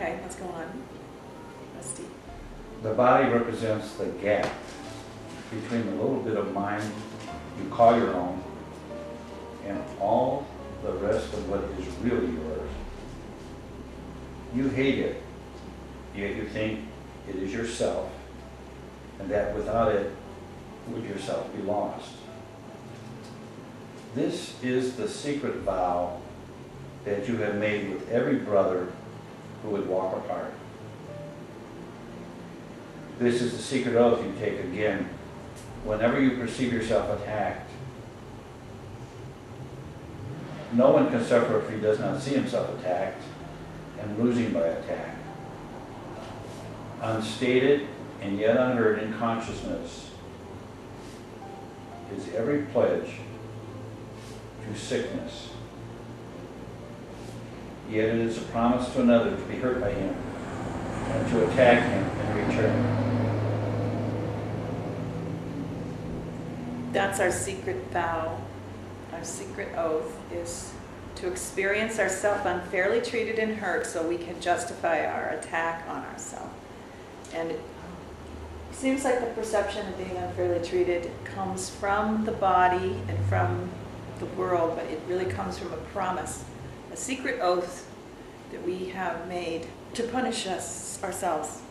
Okay, let's go on. Rusty. The body represents the gap between the little bit of mind you call your own and all the rest of what is really yours. You hate it, yet you think it is yourself, and that without it, would yourself be lost. This is the secret vow that you have made with every brother who would walk apart. This is the secret oath you take again whenever you perceive yourself attacked. No one can suffer if he does not see himself attacked and losing by attack. Unstated and yet unheard in consciousness is every pledge to sickness. Yet it is a promise to another to be hurt by him and to attack him in return. That's our secret vow. Our secret oath is to experience ourselves unfairly treated and hurt so we can justify our attack on ourselves. And it seems like the perception of being unfairly treated comes from the body and from the world, but it really comes from a promise, a secret oath that we have made to punish us ourselves.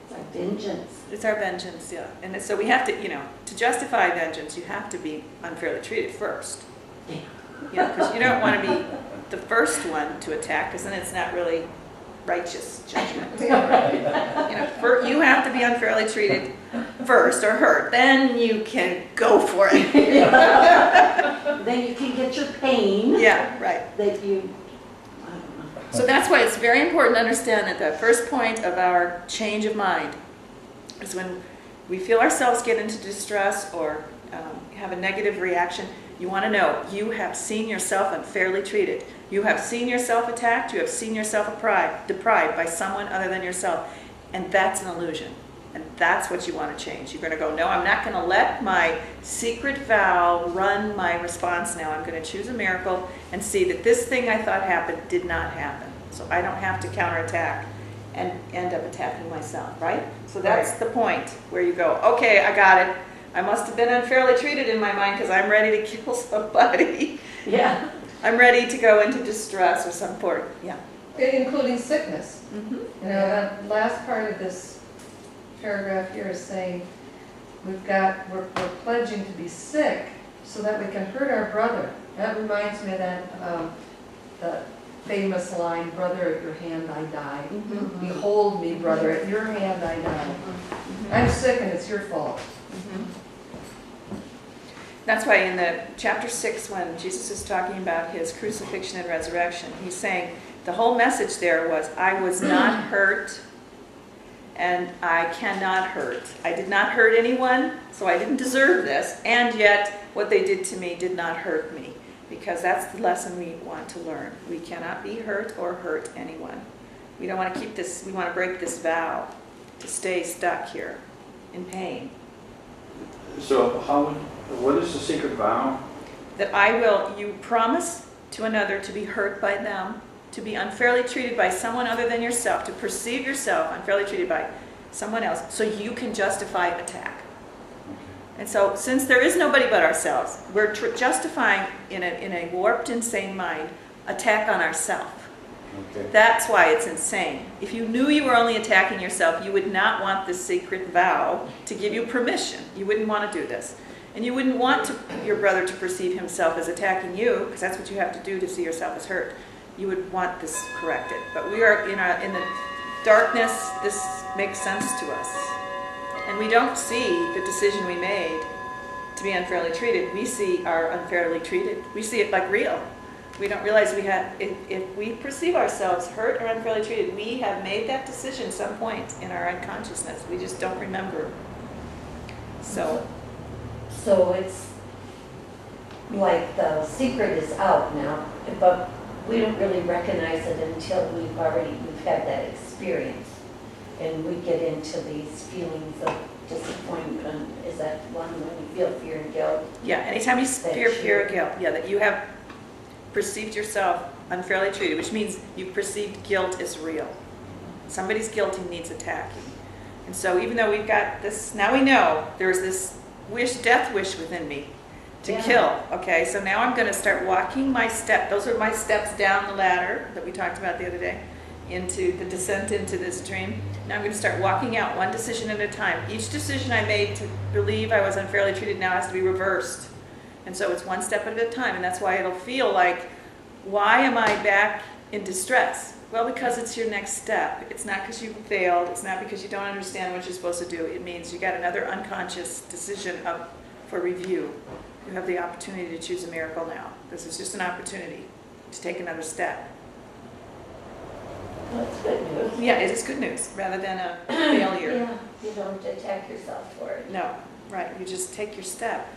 It's our vengeance. It's our vengeance, yeah. And so we have to, to justify vengeance, you have to be unfairly treated first. Yeah. Because you don't want to be the first one to attack, because then it's not really righteous judgment. You have to be unfairly treated first or hurt. Then you can go for it. Then you can get your pain. Yeah, right. That you, I don't know. So that's why it's very important to understand that the first point of our change of mind is when we feel ourselves get into distress or have a negative reaction. You want to know you have seen yourself unfairly treated. You have seen yourself attacked. You have seen yourself deprived by someone other than yourself. And that's an illusion. And that's what you want to change. You're going to go, no, I'm not going to let my secret vow run my response now. I'm going to choose a miracle and see that this thing I thought happened did not happen. So I don't have to counterattack and end up attacking myself, right? So that's the point where you go, okay, I got it. I must have been unfairly treated in my mind because I'm ready to kill somebody. Yeah. I'm ready to go into distress or some sort. Yeah. Including sickness. Mm-hmm. That last part of this paragraph here is saying we're pledging to be sick so that we can hurt our brother. That reminds me of that the famous line, "Brother, at your hand I die. Mm-hmm. Behold me, brother, at your hand I die. Mm-hmm. I'm sick and it's your fault." Mm-hmm. That's why in the chapter 6, when Jesus is talking about his crucifixion and resurrection, he's saying the whole message there was, I was not hurt and I cannot hurt. I did not hurt anyone, so I didn't deserve this, and yet what they did to me did not hurt me, because that's the lesson we want to learn. We cannot be hurt or hurt anyone. We don't want to keep this, we want to break this vow to stay stuck here in pain. So what is the secret vow? That you promise to another to be hurt by them, to be unfairly treated by someone other than yourself, to perceive yourself unfairly treated by someone else, so you can justify attack. And so, since there is nobody but ourselves, we're justifying in a warped, insane mind, attack on ourselves. Okay. That's why it's insane. If you knew you were only attacking yourself, you would not want this secret vow to give you permission. You wouldn't want to do this. And you wouldn't want your brother to perceive himself as attacking you, because that's what you have to do to see yourself as hurt. You would want this corrected. But we are in the darkness, this makes sense to us. And we don't see the decision we made to be unfairly treated. We see our unfairly treated. We see it like real. We don't realize if we perceive ourselves hurt or unfairly treated, we have made that decision some point in our unconsciousness. We just don't remember. So it's like the secret is out now, but we don't really recognize it until we've had that experience. And we get into these feelings of disappointment. Is that one when you feel fear and guilt? yeah, anytime you fear or guilt, that you have perceived yourself unfairly treated, which means you perceived guilt as real. Somebody's guilty needs attacking. And so even though we've got this, now we know there's this death wish within me to Yeah. kill. Okay, so now I'm going to start walking my step. Those are my steps down the ladder that we talked about the other day, into the descent into this dream. Now I'm going to start walking out one decision at a time. Each decision I made to believe I was unfairly treated now has to be reversed. And so it's one step at a time, and that's why it'll feel like, why am I back in distress? Well, because it's your next step. It's not because you failed. It's not because you don't understand what you're supposed to do. It means you got another unconscious decision up for review. You have the opportunity to choose a miracle now. This is just an opportunity to take another step. Well, that's good news. Yeah, it is good news rather than a failure. Yeah, you don't attack yourself for it. No, right. You just take your step.